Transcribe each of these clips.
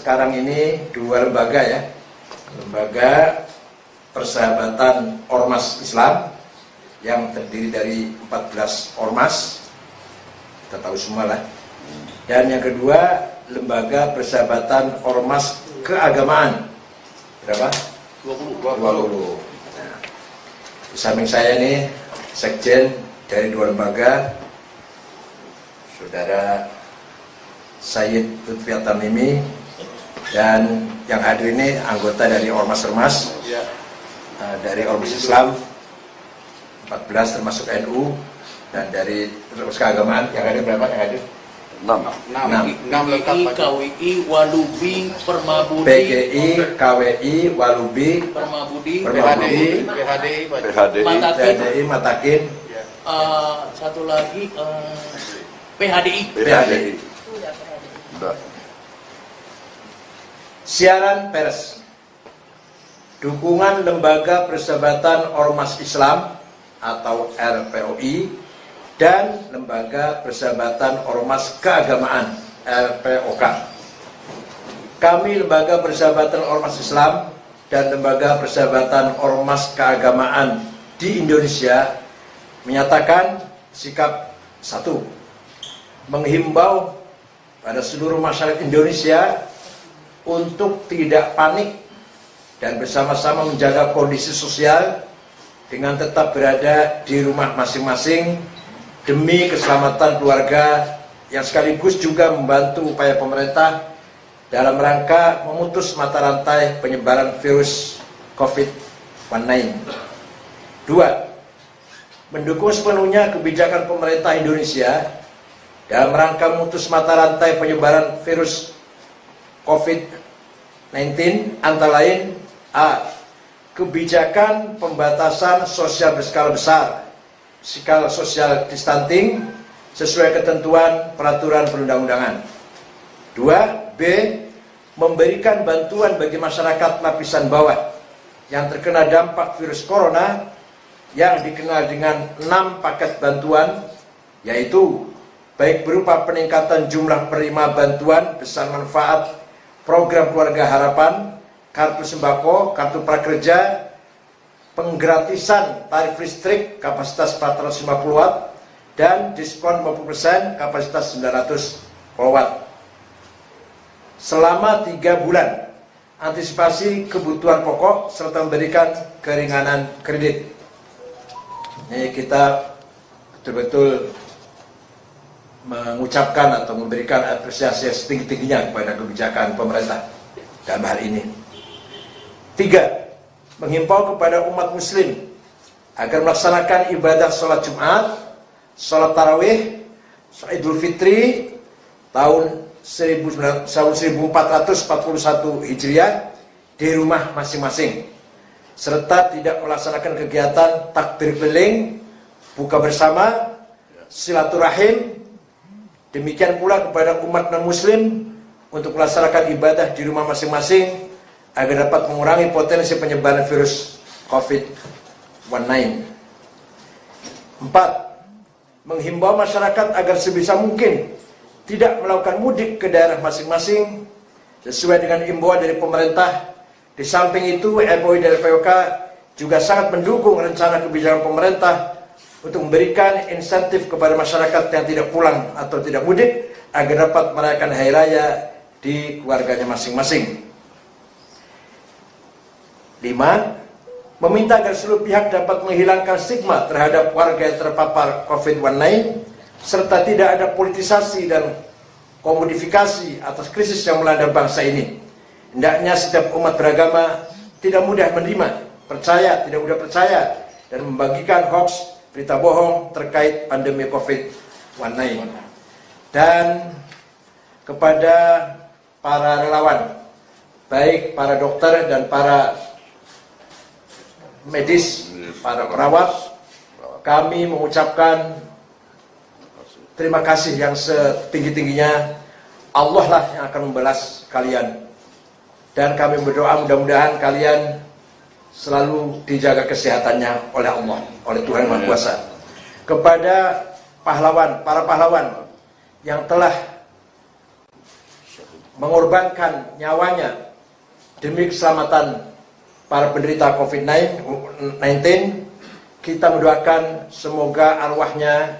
Sekarang ini dua lembaga ya, lembaga Persahabatan Ormas Islam yang terdiri dari 14 ormas, kita tahu semua lah. Dan yang kedua, lembaga Persahabatan Ormas Keagamaan, berapa? 20. Nah, di samping saya nih, sekjen dari dua lembaga, Saudara Sayyid Lutfi At-Tamimi, dan yang hadir ini anggota dari ormas-ormas dari Ormas Islam 14 termasuk NU, dan dari ormas keagamaan yang hadir berapa? Yang hadir 6. PGI, KWI, Walubi, Permabudi, PGI, KWI, Walubi, Permabudi, PHDI, Matakin, satu lagi PHDI. Siaran pers, dukungan Lembaga Persahabatan Ormas Islam atau RPOI dan Lembaga Persahabatan Ormas Keagamaan LPOK. Kami Lembaga Persahabatan Ormas Islam dan Lembaga Persahabatan Ormas Keagamaan di Indonesia menyatakan sikap satu, menghimbau pada seluruh masyarakat Indonesia untuk tidak panik dan bersama-sama menjaga kondisi sosial dengan tetap berada di rumah masing-masing demi keselamatan keluarga, yang sekaligus juga membantu upaya pemerintah dalam rangka memutus mata rantai penyebaran virus COVID-19. 2. Mendukung sepenuhnya kebijakan pemerintah Indonesia dalam rangka memutus mata rantai penyebaran virus COVID-19, antara lain A. Kebijakan pembatasan sosial berskala besar, physical social distancing, sesuai ketentuan peraturan perundang-undangan. 2. B. Memberikan bantuan bagi masyarakat lapisan bawah yang terkena dampak virus corona yang dikenal dengan 6 paket bantuan, yaitu baik berupa peningkatan jumlah penerima bantuan besar manfaat program Keluarga Harapan, kartu sembako, kartu prakerja, penggratisan tarif listrik kapasitas 450 watt, dan diskon 50% kapasitas 900 watt selama 3 bulan, antisipasi kebutuhan pokok serta memberikan keringanan kredit. Ini kita betul-betul mengucapkan atau memberikan apresiasi setinggi-tingginya kepada kebijakan pemerintah dalam hal ini. 3. Menghimbau kepada umat muslim agar melaksanakan ibadah sholat Jumat, sholat tarawih, Idul Fitri tahun 1441 Hijriah di rumah masing-masing, serta tidak melaksanakan kegiatan takbir keliling, buka bersama, silaturahim. Demikian pula kepada umat non-muslim untuk melaksanakan ibadah di rumah masing-masing agar dapat mengurangi potensi penyebaran virus COVID-19. 4. Menghimbau masyarakat agar sebisa mungkin tidak melakukan mudik ke daerah masing-masing sesuai dengan himbauan dari pemerintah. Di samping itu, RPOI dan LPOK juga sangat mendukung rencana kebijakan pemerintah untuk memberikan insentif kepada masyarakat yang tidak pulang atau tidak mudik agar dapat merayakan hari raya di keluarganya masing-masing. 5. Meminta agar seluruh pihak dapat menghilangkan stigma terhadap warga yang terpapar COVID-19 serta tidak ada politisasi dan komodifikasi atas krisis yang melanda bangsa ini. Hendaknya setiap umat beragama tidak mudah menerima, percaya, tidak mudah percaya, dan membagikan hoax, berita bohong terkait pandemi COVID-19. Dan kepada para relawan, baik para dokter dan para medis, para perawat, kami mengucapkan terima kasih yang setinggi-tingginya. Allah lah yang akan membalas kalian. Dan kami berdoa mudah-mudahan kalian selalu dijaga kesehatannya oleh Allah, oleh Tuhan Maha Kuasa. Kepada pahlawan, para pahlawan yang telah mengorbankan nyawanya demi keselamatan para penderita COVID-19. Kita mendoakan semoga arwahnya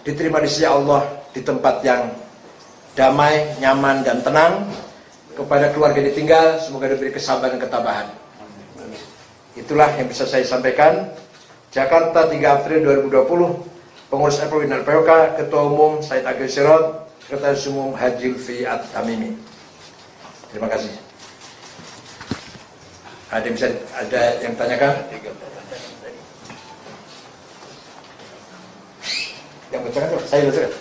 diterima di sisi Allah di tempat yang damai, nyaman, dan tenang. Kepada keluarga ditinggal, semoga diberi kesabaran dan ketabahan. Itulah yang bisa saya sampaikan. Jakarta, 3 April 2020, Pengurus FPI dan POK, Ketua Umum Said Agil Sirot, Sekretaris Umum Haji Lutfi At-Tamimi. Terima kasih. Ada yang tanyakan? Yang bacakan tuh, saya bacakan.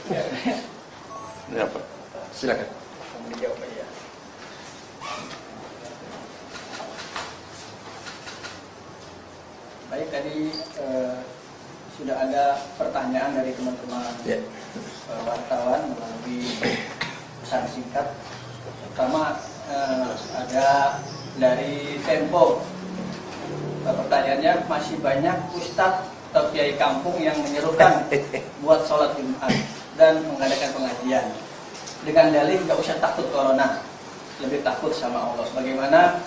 Silakan. Baik, tadi sudah ada pertanyaan dari teman-teman wartawan melalui pesan singkat. Pertama ada dari Tempo. Pertanyaannya, masih banyak ustadz atau kiai kampung yang menyerukan buat sholat Jumat dan mengadakan pengajian dengan dalih nggak usah takut corona, lebih takut sama Allah. Bagaimana?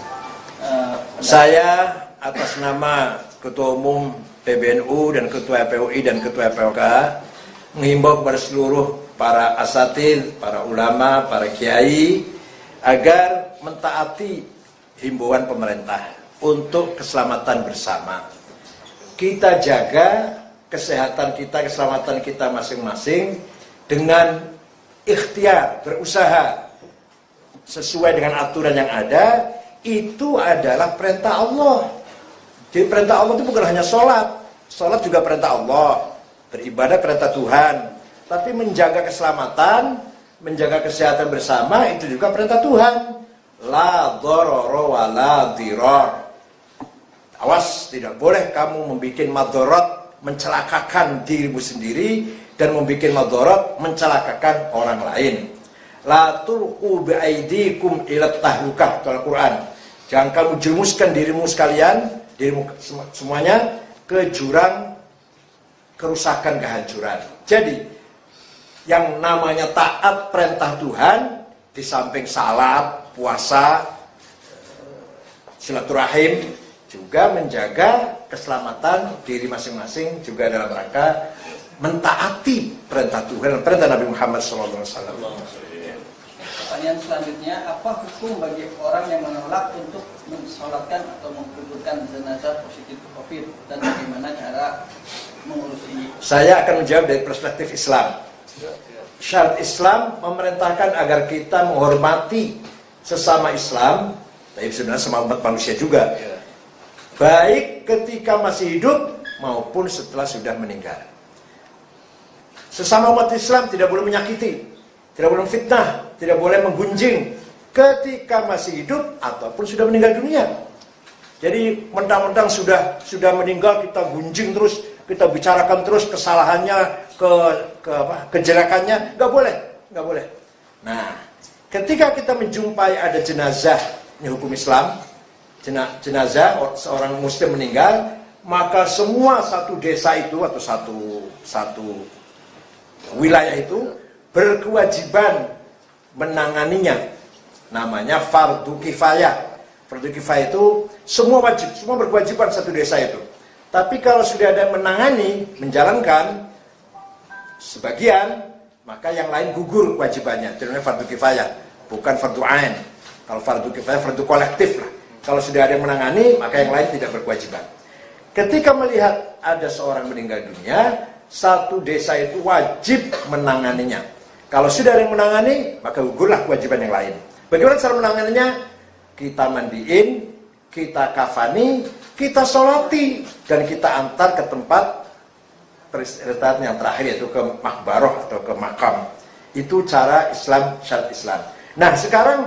Saya atas nama Ketua Umum PBNU dan Ketua FPUI dan Ketua FPOK menghimbau kepada seluruh para asatidz, para ulama, para kiai agar mentaati himbauan pemerintah untuk keselamatan bersama. Kita jaga kesehatan kita, keselamatan kita masing-masing dengan ikhtiar, berusaha sesuai dengan aturan yang ada. Itu adalah perintah Allah. Jadi perintah Allah itu bukan hanya sholat. Sholat juga perintah Allah. Beribadah perintah Tuhan. Tapi menjaga keselamatan, menjaga kesehatan bersama, itu juga perintah Tuhan. La dharara wa la dhirar. Awas, tidak boleh kamu membuat madharat, mencelakakan dirimu sendiri, dan membuat madharat, mencelakakan orang lain. La tulqu bi'aidikum ila tahlukah, itu Al-Quran. Jangan kamu jerumuskan dirimu sekalian, dirimu semuanya ke jurang kerusakan, kehancuran. Jadi yang namanya taat perintah Tuhan, di samping salat, puasa, silaturahim, juga menjaga keselamatan diri masing-masing, juga dalam rangka mentaati perintah Tuhan dan perintah Nabi Muhammad SAW. Pertanyaan selanjutnya, apa hukum bagi orang yang menolak untuk mensolatkan atau menguburkan jenazah positif COVID, dan bagaimana cara mengurusi? Saya akan menjawab dari perspektif Islam. Syariat Islam memerintahkan agar kita menghormati sesama Islam, tapi sebenarnya sama umat manusia juga, baik ketika masih hidup maupun setelah sudah meninggal. Sesama umat Islam tidak boleh menyakiti, tidak boleh fitnah, tidak boleh menggunjing ketika masih hidup ataupun sudah meninggal dunia. Jadi mentang-mentang sudah meninggal kita gunjing terus, kita bicarakan terus kesalahannya, kejelekannya, nggak boleh. Nah, ketika kita menjumpai ada jenazah, ini hukum Islam, jenazah seorang muslim meninggal, maka semua satu desa itu atau satu wilayah itu berkewajiban menanganinya. Namanya fardu kifayah. Fardu kifayah itu semua wajib, semua berkewajiban satu desa itu. Tapi kalau sudah ada menangani, menjalankan sebagian, maka yang lain gugur kewajibannya. Itu namanya fardu kifayah, bukan fardu ain. Kalau fardu kifayah, fardu kolektif lah. Kalau sudah ada yang menangani, maka yang lain tidak berkewajiban. Ketika melihat ada seorang meninggal dunia, satu desa itu wajib menanganinya. Kalau sudah ada yang menangani, maka gugurlah kewajiban yang lain. Bagaimana cara menanganinya? Kita mandiin, kita kafani, kita sholati, dan kita antar ke tempat peristirahatan yang terakhir, yaitu ke makbaroh atau ke makam. Itu cara Islam, syariat Islam. Nah, sekarang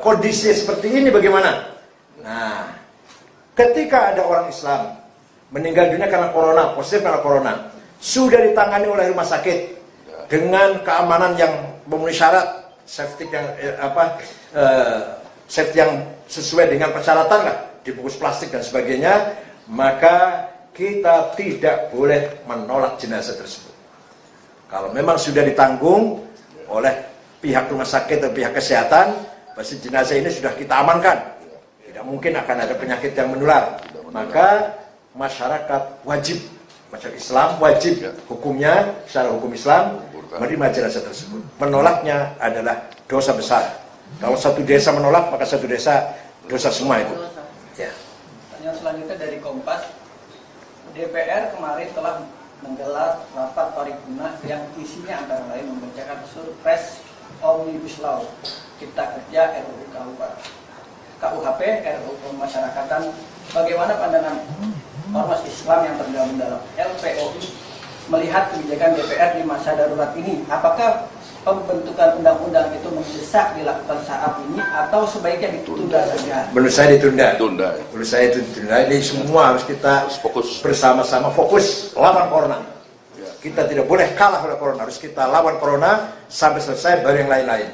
kondisi seperti ini bagaimana? Nah, ketika ada orang Islam meninggal dunia karena corona, positif karena corona, sudah ditangani oleh rumah sakit dengan keamanan yang memenuhi syarat, safety yang sesuai dengan persyaratan lah, dibungkus plastik dan sebagainya, maka kita tidak boleh menolak jenazah tersebut. Kalau memang sudah ditanggung, oleh pihak rumah sakit atau pihak kesehatan, pasti jenazah ini sudah kita amankan. Tidak mungkin akan ada penyakit yang menular. Maka masyarakat wajib, masyarakat Islam wajib hukumnya secara hukum Islam menerima jenazah tersebut. Menolaknya adalah dosa besar. Kalau satu desa menolak, maka satu desa dosa semua itu. Ya. Pertanyaan selanjutnya dari Kompas. DPR kemarin telah menggelar rapat paripurna yang isinya antara lain membacakan Surpres Omnibus Law Cipta Kerja RUU KUHP, RUU Pemasyarakatan. Bagaimana pandangan ormas Islam yang tergabung dalam LPOI melihat kebijakan DPR di masa darurat ini? Apakah pembentukan undang-undang itu mendesak dilakukan saat ini atau sebaiknya ditunda saja? Menurut saya ditunda. Tunda. Menurut saya itu ditunda. Ini semua harus kita Fokus. bersama-sama fokus lawan corona. Kita tidak boleh kalah oleh corona. Harus kita lawan corona sampai selesai baru yang lain-lain.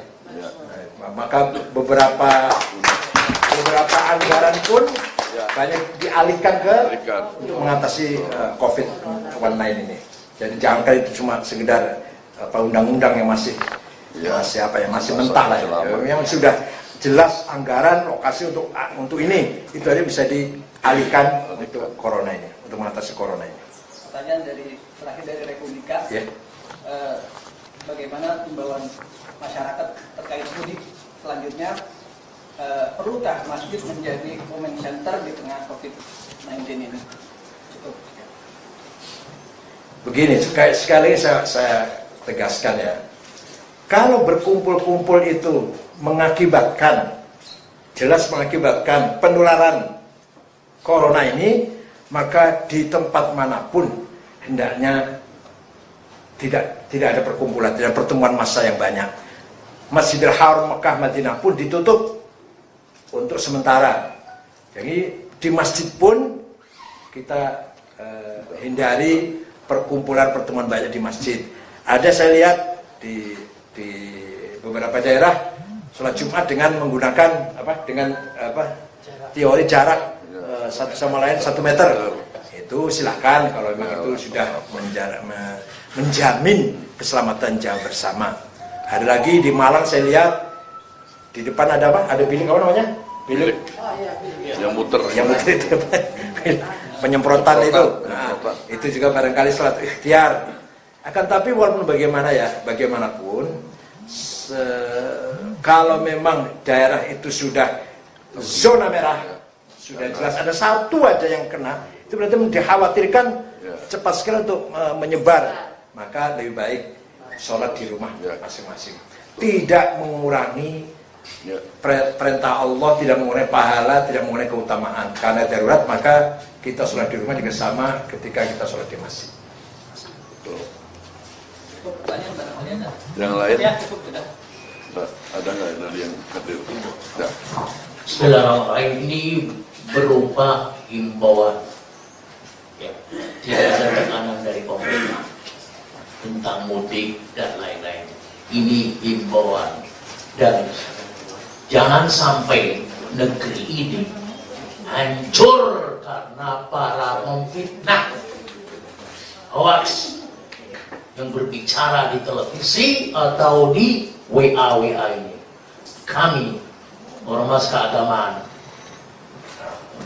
Maka beberapa anggaran pun banyak dialihkan untuk mengatasi COVID-19 ini. Jadi jangan itu cuma sekedar undang-undang yang masih mentah lah ya. Yang sudah jelas anggaran lokasi untuk ini itu aja bisa dialihkan untuk corona ini, untuk mengatasi corona ini. Pertanyaan terakhir dari Republika. Bagaimana himbauan masyarakat terkait mudik selanjutnya? Perlukah masjid menjadi comment center di tengah COVID-19 ini? Cukup. Begini, sekali saya tegaskan ya, kalau berkumpul-kumpul itu jelas mengakibatkan penularan corona ini, maka di tempat manapun hendaknya tidak ada perkumpulan, tidak pertemuan massa yang banyak. Masjidil Haram Mekah Madinah pun ditutup untuk sementara. Jadi di masjid pun kita hindari perkumpulan pertemuan banyak di masjid. Ada saya lihat di beberapa daerah sholat Jumat dengan menggunakan teori jarak satu sama lain 1 meter. Itu silahkan kalau memang itu sudah menjamin keselamatan jamaah bersama. Ada lagi di Malang saya lihat di depan ada apa? Ada bilik apa namanya? Bilik yang muter itu penyemprotan itu. Nah, itu juga barangkali salat ikhtiar. Akan tapi walaupun bagaimanapun kalau memang daerah itu sudah zona merah, sudah jelas ada satu aja yang kena, itu berarti dikhawatirkan cepat sekali untuk menyebar. Maka lebih baik sholat di rumah masing-masing. Tidak mengurangi perintah Allah, tidak mengurangi pahala, tidak mengurangi keutamaan. Karena darurat, maka kita sholat di rumah juga sama ketika kita sholat di masjid. Pertanyaan barangkali ada. Yang lain? Ya, cukup sudah. Ada nggak dari yang hadir? Ya. Bismillahirrahmanirrahim. Ini berupa himbauan, tidak ada tekanan dari pemerintah tentang mudik dan lain-lain. Ini himbauan, dan jangan sampai negeri ini hancur karena para memfitnah hoax yang berbicara di televisi atau di WA ini. Kami ormas keagamaan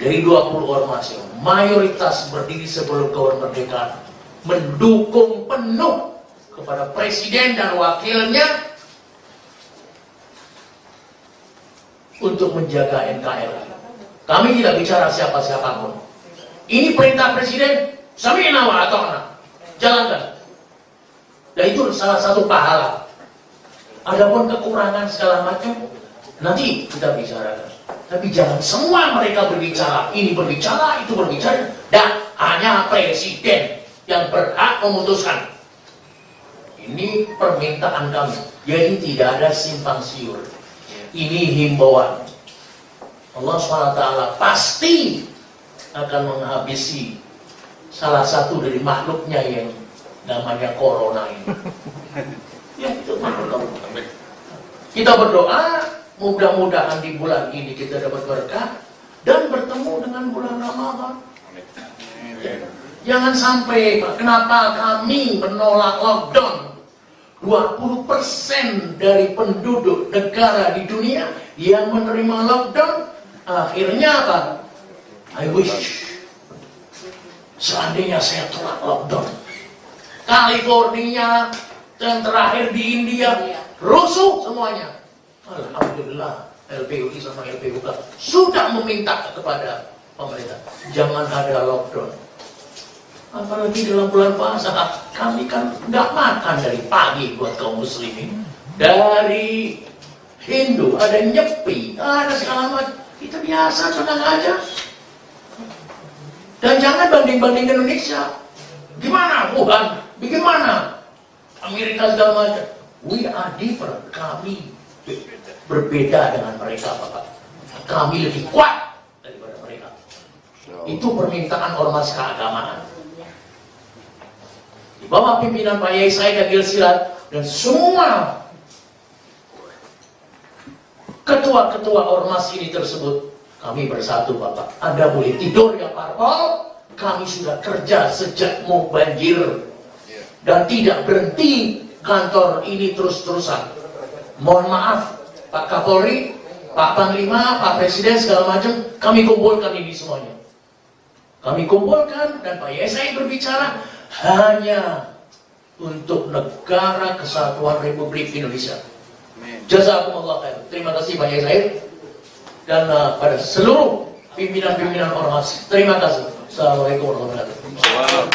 dari 20 ormas yang mayoritas berdiri sebelum kemerdekaan mendukung penuh kepada presiden dan wakilnya untuk menjaga NKRI. Kami tidak bicara siapa-siapapun. Ini perintah presiden, sami'na wa ata'na. Jalankan. Dan itu salah satu pahala. Adapun kekurangan segala macam, nanti kita bicarakan. Tapi jangan semua mereka berbicara, ini berbicara, itu berbicara, dan hanya presiden yang berhak memutuskan. Ini permintaan kami. Jadi tidak ada simpang siur. Ini himbauan. Allah SWT pasti akan menghabisi salah satu dari makhluknya yang namanya corona ini. Ya, itu makhluk. Kita berdoa, mudah-mudahan di bulan ini kita dapat berkah dan bertemu dengan bulan Ramadan. Jangan sampai, kenapa kami menolak lockdown? 20% dari penduduk negara di dunia yang menerima lockdown. Akhirnya apa? I wish seandainya saya tolak lockdown. California dan terakhir di India rusuh semuanya. Alhamdulillah LPUI sama LPUK sudah meminta kepada pemerintah jangan ada lockdown. Apalagi dalam bulan puasa, kami kan nggak makan dari pagi buat kaum muslimin. Dari Hindu ada nyepi, ada segala macam. Itu biasa, senang aja. Dan jangan banding-banding Indonesia. Gimana Wuhan? Bagaimana Amerika segala macam? We are different. Kami berbeda dengan mereka, Bapak. Kami lebih kuat daripada mereka. Itu permintaan ormas keagamaan. Di bawah pimpinan Pak Yai Said Agil Siraj dan semua ketua-ketua ormas ini tersebut, kami bersatu, Bapak. Anda boleh tidur ya parpol, kami sudah kerja sejak mau banjir dan tidak berhenti kantor ini terus-terusan. Mohon maaf Pak Kapolri, Pak Panglima, Pak Presiden segala macam, kami kumpulkan ini semuanya. Kami kumpulkan dan Pak Yai Said berbicara hanya untuk negara kesatuan Republik Indonesia. Jazakumullah khair. Terima kasih Pak Yai Said dan pada seluruh pimpinan-pimpinan ormas. Terima kasih. Assalamualaikum warahmatullahi wabarakatuh.